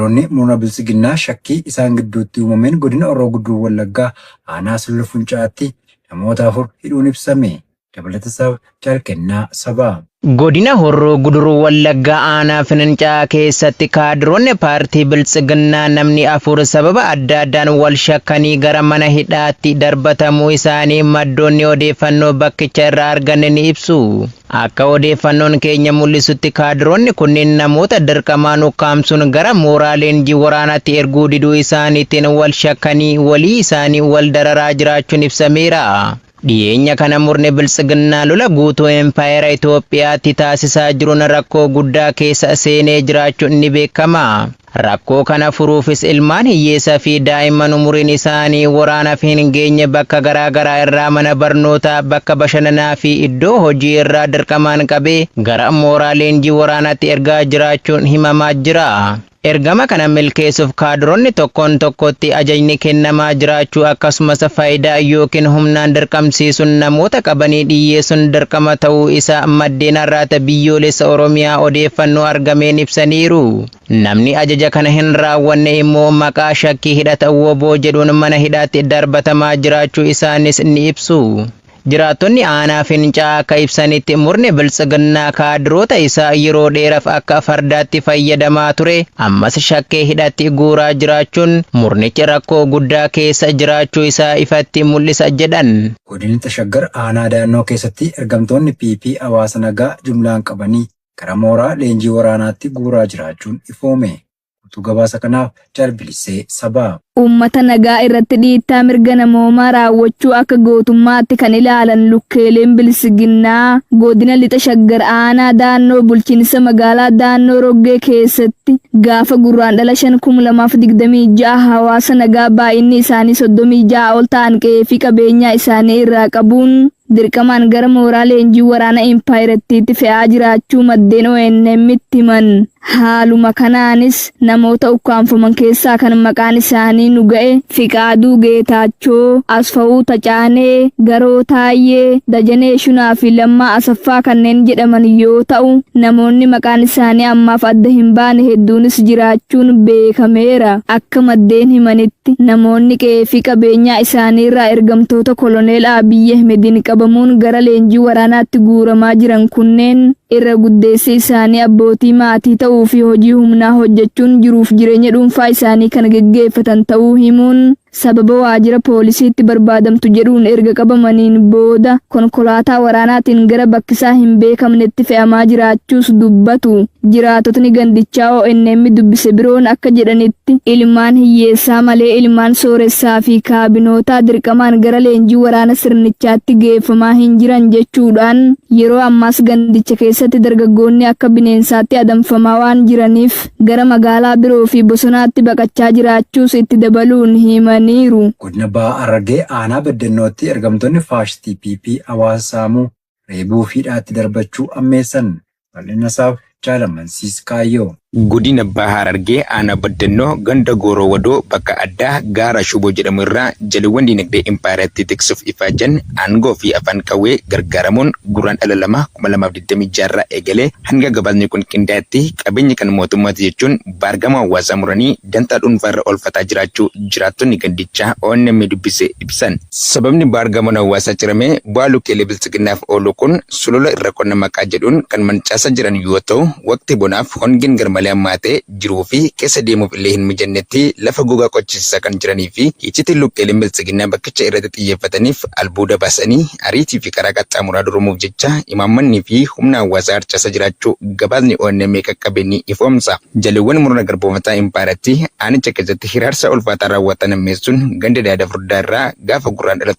kaadiroonni murna bilisiginnaa shakkii isaan gidduutti uumameen godina Horroo Guduruu Wallaggaa aanaa Sulula Funcaatti namoota 4 hidhuun ibsame. Dabalatasaaf jalkennaa sabaa. Godina Horroo Guduruu Wallaggaa aanaa Financaa keessatti kaadiroonni paartii Bilisiginnaa namni 4 sababa adda addaan wal shakkanii gara mana hidhaatti darbatamuu isaanii maddoonni odeeffannoo bakkicha irraa argan ni ibsu. Akka odeeffannoon keenya mul'isutti kaadiroonni kunneen namoota dirqamaan ukkaamsuun gara mooraa leenjii waraanaatti erguu diduu isaaniitiin wal shakkanii walii isaanii wal dararaa jiraachuun ibsameera. Dhiyeenya kana murni Bilisiginnaa lola guutuu Empaayeraa Itoophiyaatti taasisaa jiruun rakkoo guddaa keessa seenee jiraachuun ni beekama. Rakkoo kana furuufis ilmaan hiyyeessaa fi daa'imman umuriin isaanii waraanaaf hin geenye bakka garaagaraa irraa mana barnootaa, bakka bashannanaa fi iddoo hojii irraa dirqamaan qabee gara mooraa leenjii waraanaatti ergaa jiraachuun himamaa jira. Ergama kana milkeessuuf kaadiroonni tokkoon tokkotti ajajni kennamaa jiraachuu akkasumas faayidaa yookiin humnaan dirqamsiisuun namoota qabanii dhiyyeessuun dirqama ta'uu isaa maddeen har'aata biyyoolessa Oromiyaa odeeffannoo argameen ibsaniiru. Namni ajaja kana hin raawwanne immoo maqaa shakkii hidhata WBO jedhuun mana hidhaatti darbatamaa jiraachuu isaanis ni ibsu. Jiraattonni aanaa Fincaa akka ibsanitti murni Bilisiginnaa kaadiroota isaa yeroo dheeraaf akka fardaatti fayyadamaa ture ammas shakkee hidhatti guuraa jiraachuun murnichi rakkoo guddaa keessa jiraachuu isaa ifatti mul'isa jedhan. Godina Shaggar aanaa Daannoo keessatti ergamtoonni PP hawaasa nagaa jumlaan qabanii gara mooraa leenjii waraanaatti guuraa jiraachuun ifoome. Gabaasa kanaaf jalbilisee sabaa. Uummata nagaa irratti dhiittaa mirga namoomaa raawwachuu akka gootummaatti kan ilaalan lukkeeleen Bilisiginnaa godina Lixa Shaggar aanaa Daannoo bulchiinsa magaalaa Daannoo Roggee keessatti gaafa gurraandhala 5/2026 hawaasa nagaa baay'inni isaanii 36 ol ta'an qe'ee fi qabeenyaa isaanii irraa qabuun dirqamaan gara mooraa leenjii waraana Empaayerattiitti fe'aa jiraachuu maddeen ONM'tti himan. Haaluma kanaanis namoota ukkaanfaman keessaa kan maqaan isaanii nu ga'e Fiqaaduu Geetaachoo, Asfa'uu Tacaanee, Garoo Taayyee, Dajanee Shunaa fi Lammaa Asaffaa kanneen jedhaman yoo ta'u namoonni maqaan isaanii ammaaf adda hin baane hedduunis jiraachuun beekameera. Akka maddeen himanitti namoonni qe'ee fi qabeenyaa isaanii irraa ergamtoota koloneel Abiyyi Ahmediin qabamuun gara leenjii waraanaatti guuramaa jiran kunneen irra guddeessi isaanii abbootii maatii ta'uu fi hojii humnaa hojjechuun jiruuf jireenya dhuunfaa isaanii kan geggeeffatan ta'uu himuun sababa waajjira poolisiitti barbaadamtu jedhuun erga qabamaniin booda konkolaataa waraanaatiin gara bakkisaa hin beekamnetti fe'amaa jiraachuus dubbatu. Jiraatotni gandichaa ONM dubbise biroon akka jedhanitti ilmaan hiyyeessaa malee ilmaan sooressaa fi kaabinootaa dirqamaan gara leenjii waraana sirnichaatti geeffamaa hin jiran jechuudhaan yeroo ammaas gandicha keessatti dargaggoonni akka bineensaatti adamfamaa waan jiraniif gara magaalaa biroo fi bosonaatti baqachaa jiraachuus itti dabaluun himan. Godina Bahaa Harargee aanaa Baddannootti ergamtoonni faashistii PP hawaasa saamuu reebuu fi hidhaatti darbachuu ammeessan. Bal'inasaaf jaalamansiis kaayyoo. Godina Bahaa Harargee aanaa Baddannoo ganda Gooroo Wadoo bakka addaa gaara Shuboo jedhamu irraa jaliiwwan dinagdee Empaayeratti tiksuuf ifaajan aangoo fi afaan qawwee gargaaramuun guraandhala 2026 irraa eegalee hanga gabaasni kun qindaa'etti qabeenya kan mootummaati jechuun baargama hawaasaa muranii dantaa dhuunfaa irra oolfataa jiraachuu jiraattonni gandichaa ONM dubbise ibsan. Sababni baargamoon hawaasaa ciramee bu'aa lukkeelee Bilisiginnaaf oolu kun sulula irra qonna maqaa jedhuun kan mancaasaa jiran yoo ta'u waqtii bonaaf hongeen garmalee ammaatee jiruu fi keessa deemuuf illee hin mijannetti lafa gogaa qochisiisaa kan jiranii fi hiiciti lukkeeleen Bilisiginnaa bakkicha irratti xiyyeeffataniif albuuda baasanii ariitii fi karaa qaxxaamuraa durumuuf jecha imaammanni fi humna hawaasaa harcaasaa jiraachuu gabaasni ONM qaqqabeenni ifoomsa. Jaliiwwan murna garboomataa Empaayeratti aanicha keessatti hiraarsa ulfaataa raawwatan ammeessuun ganda Daada Furdaa irraa gaafa guraandhala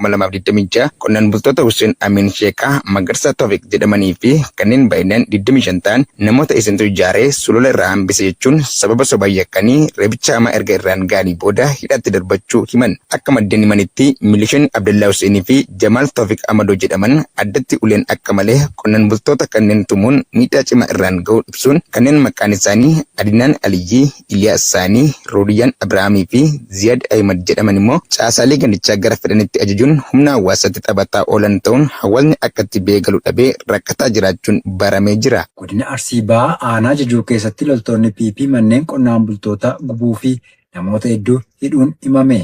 7/2026 qonnaan bultoota Hussein Amin Sheekaa Magarsaa Toofiq jedhamanii fi kanneen baay'inaan 25 ta'an namoota isintu ijaaree sulula irraa hambise jechuun sababa sobaa yakkanii reebicha hamaa erga irraan ga'anii booda hidhaatti darbachuu himan. Akka maddeen himanitti milishoonni Abdallaa Huseenii fi Jamaal Toofiq Amadoo jedhaman addatti uleen akka malee qonnaan bultoota kanneen tumuun miidhaa cimaa irraan ga'uu ibsuun kanneen maqaan isaanii Adinaan Aliyyii, Iliyaas Saanii, Roodiyaan Abrahaamii fi Ziyaad Ahimad jedhaman immoo caasaalee gandichaa gara fedhanitti ajajuun humna hawaasaatti taphataa oolan ta'uun hawaasni akkatti beekalu dhabee rakkataa jiraachuun baramee jira. Godina Arsii Bahaa aanaa Jajuu keessatti loltoonni PP manneen qonnaan bultoota gubuu fi namoota hedduu hidhuun himame.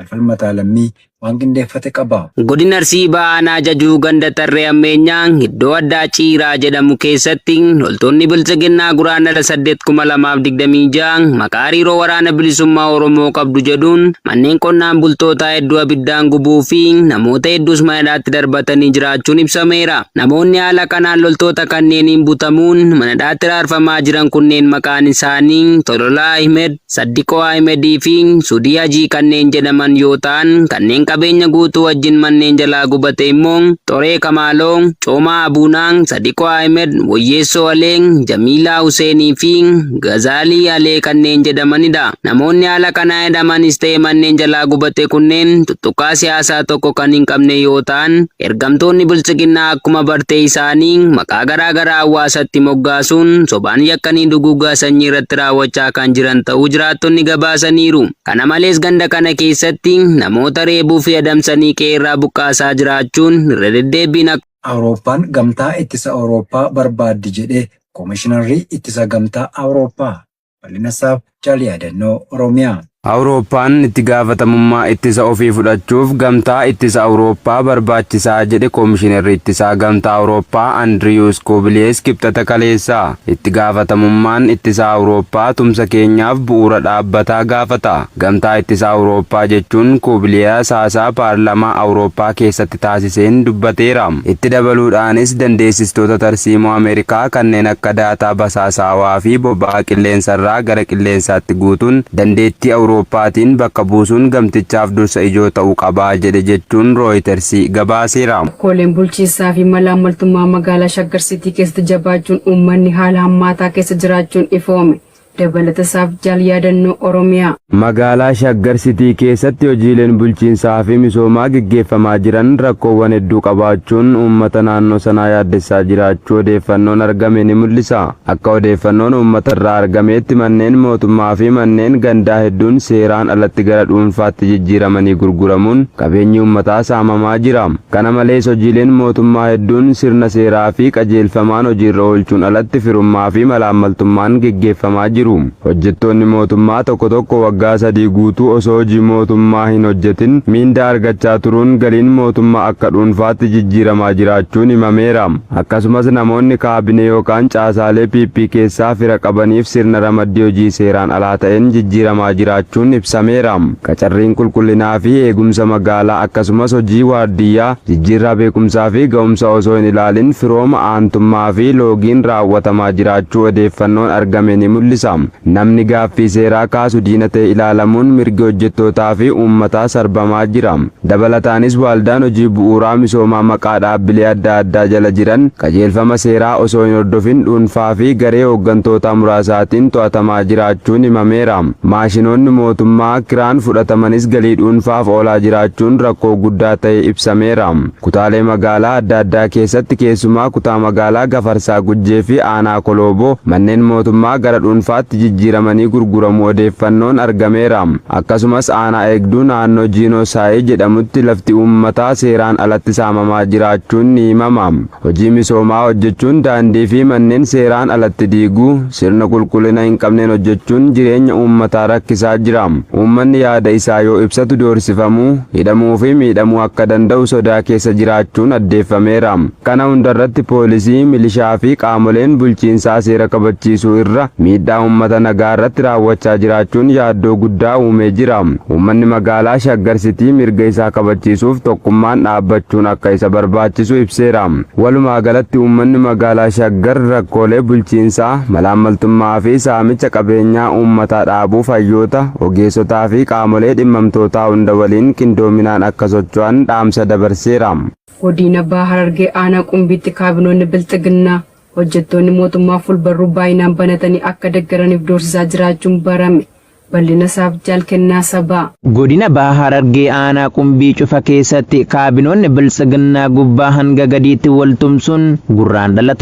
Falmataa Lammii waan qindeeffate qaba. Godina Arsii Bahaa Jajuu ganda Tarree Ammeenyaa iddoo addaa Ciiraa jedhamu keessatti loltoonni bilchiginnaa guraandhala 8,2026 maqaa hariiroo waraana bilisummaa Oromoo qabdu jedhuun manneen qonnaan bultootaa hedduu abiddaan gubuu fi namoota hedduus manadhaatti darbatanii jiraachuun ibsameera. Namoonni haala kanaan loltoota kanneeniin butamuun manadhaatti raarfamaa jiran kunneen maqaan isaanii Tololaa Ahmed, Saddiqoo Ahmedii fi Sudii Hajii kanneen jedhaman yoo ta'an kanneen qabeenya guutuu wajjin manneen jalaa gubate immoo Xoree Kamaaloo, Coomaa Abuunaa, Sadiqoo Ahmed, Woyyeessoo Aleen, Jamiilaa Huseenii fi Gazaalii Alee kanneen jedhamanidha. Namoonni haala kanaa hidhamanis ta'e manneen jalaa gubate kunneen tuttuqaa siyaasaa tokko kan hin qabne yoo ta'an ergamtoonni bilchiginnaa akkuma bartee isaanii maqaa garaagaraa hawaasatti moggaasuun sobaan yakkanii duguugaa sanyii irratti raawwachaa kan jiran ta'uu jiraattonni gabaasaniiru. Kana malees ganda kana keessatti namoota reebuu fi adamsanii qeerraa buqqaasaa jiraachuun irra deddeebiin Awurooppaan gamtaa ittisa Awurooppaa barbaaddi jedhee Koomishinarri ittisa gamtaa Awurooppaa bal'ina isaaf jaal yaadannoo Oromiyaa. Awurooppaan itti gaafatamummaa ittisa ofii fudhachuuf gamtaa ittisa Awurooppaa barbaachisaa jedhe Koomishinarri ittisaa gamtaa Awurooppaa Andriyuus Koobilees kibxata kaleessaa. Itti gaafatamummaan ittisa Awurooppaa tumsa keenyaaf bu'uura dhaabbataa gaafata. Gamtaa ittisa Awurooppaa jechuun Koobilees haasaa paarlamaa Awurooppaa keessatti taasiseen dubbateera. Itti dabaluudhaanis dandeessistoota tarsiimoo Ameerikaa kanneen akka daataa basaasaawaa fi boba'aa qilleensarraa gara qilleensaatti guutuun dandeettii Awurooppaatiin bakka buusuun gamtichaaf dursa ijoo ta'uu qabaa jedhe jechuun Reuters gabaaseera. Rakkooleen bulchiinsaa fi malaammaltummaa magaalaa Shaggar Sitii keessatti jabaachuun uummanni haala hammaataa keessa jiraachuun ifoome. Dabalata isaaf jaal yaadannoo Oromiyaa. Magaalaa Shaggar Sitii keessatti hojiileen bulchiinsaa fi misoomaa gaggeeffamaa jiran rakkoowwan hedduu qabaachuun uummata naannoo sanaa yaaddessaa jiraachuu odeeffannoon argame ni mul'isa. Akka odeeffannoon uummata irraa argameetti manneen mootummaa fi manneen gandaa hedduun seeraan alatti gara dhuunfaatti jijjiiramanii gurguramuun qabeenyi uummataa saamamaa jira. Kana malees hojiileen mootummaa hedduun sirna seeraa fi qajeelfamaan hojiirra oolchuun alatti firummaa fi malaammaltummaan gaggeeffamaa jiru. Hojjettoonni mootummaa tokko tokko waggaa 3 guutuu osoo hojii mootummaa hin hojjetin miindaa argachaa turuun galiin mootummaa akka dhuunfaatti jijjiiramaa jiraachuun himameera. Akkasumas namoonni kaabinee yookaan caasaalee PP keessaa fira qabaniif sirna ramaddii hojii seeraan alaa ta'een jijjiiramaa jiraachuun ibsameera. Qacarriin qulqullinaa fi eegumsa magaalaa akkasumas hojii waardiyyaa jijjiirraa beekumsaa fi ga'umsa osoo hin ilaalin firooma aantummaa fi loogiin raawwatamaa jiraachuu odeeffannoon argame ni mul'isa. Namni gaaffii seeraa kaasu diina ta'e ilaalamuun mirgi hojjettootaa fi uummataa sarbamaa jira. Dabalataanis waaldaan hojii bu'uuraa misoomaa maqaa dhaabbilee adda addaa jala jiran qajeelfama seeraa osoo hin hordofin dhuunfaa fi garee hooggantoota muraasaatiin to'atamaa jiraachuun himameera. Maashinoonni mootummaa kiraan fudhatamanis galii dhuunfaaf oolaa jiraachuun rakkoo guddaa ta'e ibsameera. Kutaalee magaalaa adda addaa keessatti keessumaa kutaa magaalaa Gafarsaa Gujjee fi Aanaa Kolooboo manneen mootummaa gara dhuunfaatti jijjiiramanii gurguramuu odeeffannoon argameera. Akkasumas aanaa eegduu naannoo Jiinoosaayii jedhamutti lafti uummataa seeraan alatti saamamaa jiraachuun ni himama. Hojii misoomaa hojjechuun daandii fi manneen seeraan alatti diiguu sirna qulqullina hin qabneen hojjechuun jireenya uummataa rakkisaa jira. Uummanni yaada isaa yoo ibsatu doorsifamuu, hidhamuu fi miidhamuu akka danda'u sodaa keessa jiraachuun addeeffameera. Kana hundarratti poolisii, milishaa fi qaamoleen bulchiinsaa seera kabachiisuu irra miidhaa uummata nagaa irratti raawwachaa jiraachuun yaaddoo guddaa uumee jira. Uummanni magaalaa Shaggar Sitii mirga isaa kabachiisuuf tokkummaan dhaabbachuun akka isa barbaachisu ibseera. Walumaa galatti uummanni magaalaa Shaggar rakkoolee bulchiinsaa, malaammaltummaa fi saamicha qabeenyaa uummataa dhaabuuf hayyoota, ogeessotaa fi qaamolee dhimmamtootaa hunda waliin qindoominaan akka socho'an dhaamsa dabarseera. Godina Bahaa Harargee Aanaa Qumbiitti kaabinoonni bilchiginnaa hojjettoonni mootummaa fulbarruu baay'inaan banatanii akka deeggaraniif doorsisaa jiraachuun barame. Bal'ina isaaf jaal kennaa sabaa. Godina Bahaa Harargee Aanaa Qumbii cufa keessatti kaabinoonni bilchiginnaa gubbaa hanga gadiitti waltumsuun gurraandhala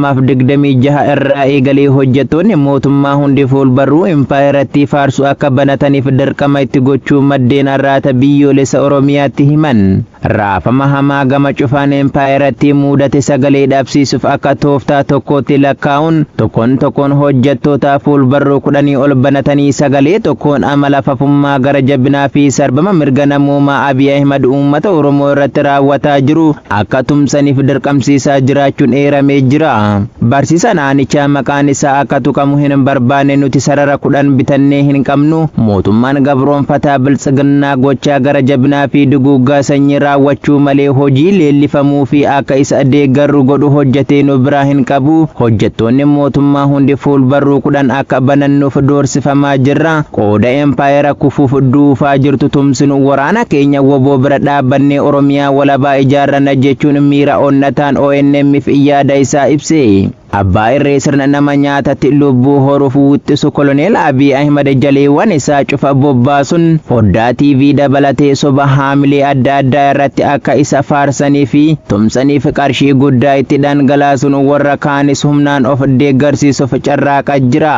7/2026 irraa eegalee hojjettoonni mootummaa hundi fulbarruu impaayeratti faarsu akka banataniif dirqama itti gochuu maddeen arraata biyyoolessa Oromiyaatti himan. raafama hamaa gama cufaan empaayeratti mudate sagalee dhabsiisuuf akka tooftaa tokkootti lakkaa'uun tokkoon hojjettoota fuulbarruu 10 ol banatanii sagalee tokkoon amala fafummaa gara jabinaa fi sarbama mirga namoomaa Abiy Ahmed uummata Oromoo irratti raawwataa jiru akka tumsaniif dirqamsiisaa jiraachuun eeramee jira. Barsiisaan aanichaa maqaan isaa akka tuqamu hin barbaanne nuti sarara 10 bitannee hin qabnu mootummaan gabroonfataa biltsiginnaa gochaa gara jabinaa fi duguuggaa sanyii raawwachuu malee hojii leellifamuu fi akka isa deeggarru godhu hojjetee nu biraa hin qabu. Hojjettoonni mootummaa hundi fuulbarruu 10 akka banannuuf doorsifamaa jirra. Qooda empaayera kufuuf duufaa jirtu tumsinu waraana keenya woboo bira dhaabbannee Oromiyaa walabaa ijaarranna jechuun miira onnataan ONM'if yaada isaa ibse. Abbaa irree sirna nama nyaatatti lubbuu horuuf wixxisu Koloneel Abiy Ahmed jaleewwan isaa cufa bobbaasuun foddaa TV dabalatee soba haamilee adda addaa irratti akka isa faarsanii fi tumsaniif qarshii guddaa itti dhangalaasuun warra kaanis humnaan of deeggarsiisuuf carraaqaa jira.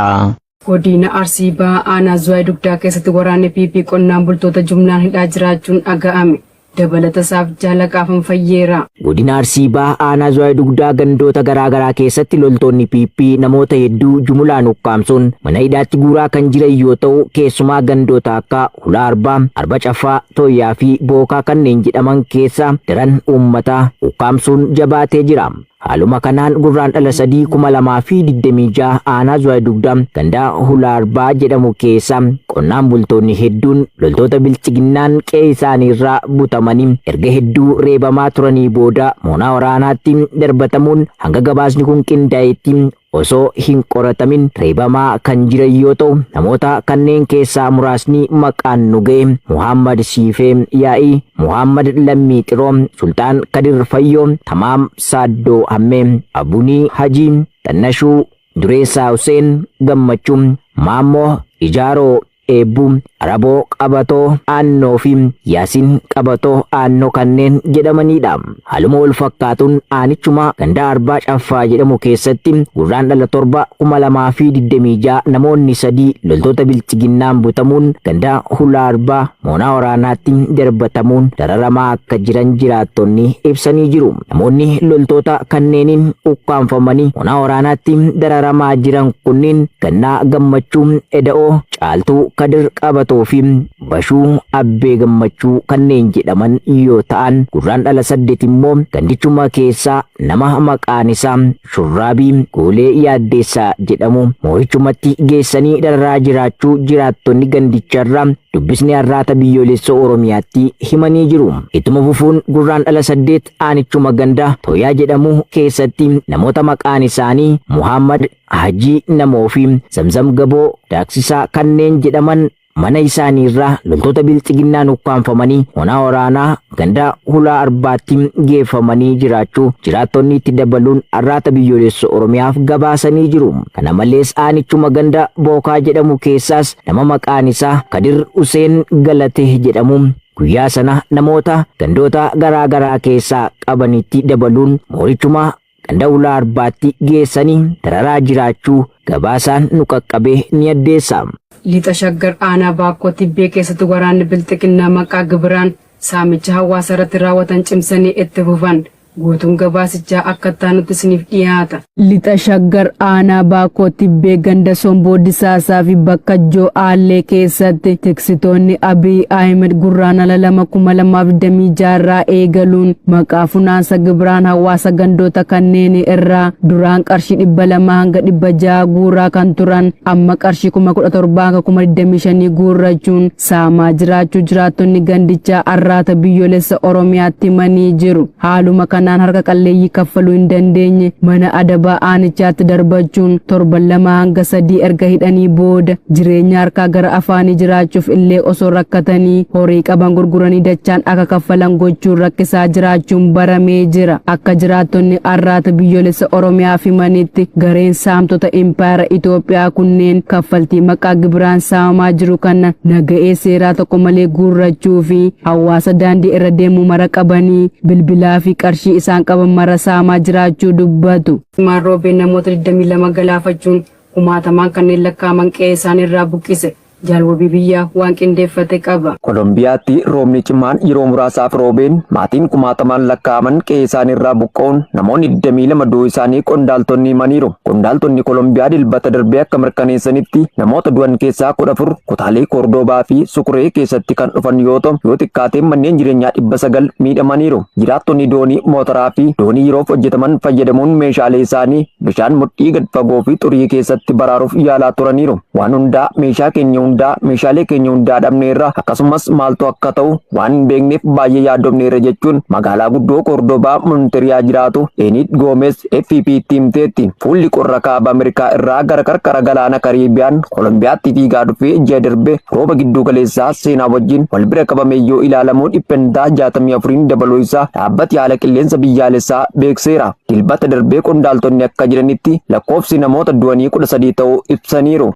Godina Arsii Bahaa Aanaa Zuwaay Dugdaa keessatti waraanni PP qonnaan bultoota jumlaan hidhaa jiraachuun dhaga'ame. Dabalata isaaf jaalaqaafan fayyeera. Godina Arsii Bahaa Aanaa Zuwaay Dugdaa gandoota garaagaraa keessatti loltoonni PP namoota hedduu jumlaan ukkaamsuun mana hidhaatti guuraa kan jiran yoo ta'u keessumaa gandoota akka Hulaa Arbaa, Arba Caffaa, Tooyyaa fi Bookaa kanneen jedhaman keessa daran uummata ukkaamsuun jabaatee jira. Haaluma kanaan gurraandhala 2026 Aanaa Zuwaay Dugdaa gandaa Hulaa Arbaa jedhamu keessa qonnaan bultoonni hedduun loltoota bilchiginnaan qe'ee isaanii irraa butamanii erga hedduu reebamaa turanii booda mooraa waraanaatti darbatamuun hanga gabaasni kun qindaa'etti osoo hin qoratamin reebamaa kan jiran yoo ta'u namoota kanneen keessaa muraasni maqaan nu ga'e Muhammad Siifee Yaa'ii, Muhammad Lammii Xiroo, Sultaan Kadir Fayyoo, Tamaam Saaddoo Hammee, Abunii Hajii, Xannashuu Dureessaa Huseen Gammachuu, Maammoo Ijaaroo Eebbuu, Araboo Qabatoo Aannoo fi Yaasiin Qabatoo Aannoo kanneen jedhamanidha. Haaluma wal fakkaatuun aanichuma gandaa Arbaa Caffaa jedhamu keessatti gurraandhala 2026 namoonni 3 loltoota bilchiginnaan butamuun gandaa Hulaa Arbaa mooraa waraanaatti darbatamuun dararamaa akka jiran jiraattonni ibsanii jiru. Namoonni loltoota kanneeniin ukkaanfamanii mooraa waraanaatti dararamaa jiran kunniin Gannaa Gammachuu Eda'oo, Caaltuu Kadir Qabatoo fi Bashuu Abbee Gammachuu kanneen jedhaman yoo ta'an gurraandhala 8 immoo gandichuma keessaa nama maqaan isaa Shurraabii Goolee Yaaddeessaa jedhamu moo'ichumatti geessanii dararaa jiraachuu jiraattonni gandicharraa dubbisni har'aata biyyoolessa Oromiyaatti himanii jiru. Ittuma fufuun gurraandhala 8 aanichuma ganda Tooyyaa jedhamu keessatti namoota maqaan isaanii Muhammad Hajii Namoo fi Zamzam Gaboo Daaksisaa kanneen jedhaman mana isaanii irraa loltoota bilchiginnaan ukkaanfamanii mooraa waraanaa ganda Hulaa Arbaatti geeffamanii jiraachuu jiraattonni itti dabaluun har'aata biyyoolessa Oromiyaaf gabaasanii jiru. Kana malees aanichuma ganda Bookaa jedhamu keessaas nama maqaan isaa Kadir Huseen Galatee jedhamu guyyaa sana namoota gandoota garaagaraa keessaa qabanitti dabaluun moorichuma ganda Hulaa Arbaatti geessanii dararaa jiraachuu gabaasaan nu qaqqabee ni addeessa. Lixa Shaggar Aanaa Baakkoo Tibbee keessatti waraanni bilxiginnaa maqaa gibiraan saamicha hawaasa irratti raawwatan cimsanii itti fufan. Guutuun gabaasichaa akka taanutti isiniif dhiyaata. Lixa Shaggar Aanaa Baakkoo Tibbee ganda Somboo Disaasaa fi bakka Joo Aallee keessatti tiksitoonni Abiy Ahmed gurraandhala 2026 irraa eegaluun maqaa funaansa gibiraan hawaasa gandoota kanneen irraa duraan qarshii 200 hanga 600 guuraa kan turan amma qarshii 17,000 hanga 25,000 guurrachuun saamaa jiraachuu jiraattonni gandichaa har'aata biyyoolessa Oromiyaatti himanii jiru. Haaluma kanaan harka qalleeyyii kaffaluu hin dandeenye mana adabaa aanichaatti darbachuun torban 2 hanga 3 erga hidhanii booda jireenya harkaa gara afaanii jiraachuuf illee osoo rakkatanii horii qaban gurguranii dachaan akka kaffalan gochuun rakkisaa jiraachuun baramee jira. Akka jiraattonni har'aata biyyoolessa Oromiyaaf himanitti gareen saamtota impaayera Itoophiyaa kunneen kaffaltii maqaa gibiraan saamamaa jiru kana naga'ee seeraa tokko malee guurrachuu fi hawaasa daandii irra deemu mara qabanii bilbilaa fi qarshii isaan qaban mara saamaa jiraachuu dubbatu. Maarroobeen namoota 22 galaafachuun kumaatamaan kanneen lakkaaman qe'ee isaanii irraa buqqise. Jaalwabii biyyaa waan qindeeffate qaba. Kolombiyaatti roobni cimaan yeroo muraasaaf roobeen maatiin kumaatamaan lakkaa'aman qe'ee isaaniirraa buqqa'uun namoonni 22 du'uu isaanii qondaaltonni himaniiru. Qondaaltonni Kolombiyaa dilbata darbee akka mirkaneessanitti namoota du'an keessaa 14 kutaalee Koordoobaa fi Sukuree keessatti kan dhufan yoo ta'u yoo xiqqaateen manneen jireenyaa 900 miidhamaniiru. Jiraattonni doonii mootoraa fi doonii yeroof hojjetaman fayyadamuun meeshaalee isaanii bishaan mudhii gad fagoo fi xurii keessatti baraaruuf yaalaa turaniiru. Waan hundaa meeshaalee keenya hundaa dhabneerra akkasumas maaltu akka ta'u waan hin beekneef baay'ee yaaddomneerra jechuun magaalaa guddoo Koordobaa Monteriyaa jiraatu Enid Gomez FP'tti himteetti. Fuulli qorra kaaba Ameerikaa irraa gara qarqara galaana Kariibiyaan Kolombiyaatti fiigaa dhufee ji'a darbe rooba gidduu galeessaa seenaa wajjin wal bira qabamee yoo ilaalamu dhibbantaa 64 dabaluu isaa dhaabbati haala qilleensa biyyaalessaa beekseera. Dilbata darbee qondaaltonni akka jedhanitti lakkoofsi namoota du'anii 13 ta'uu ibsaniiru.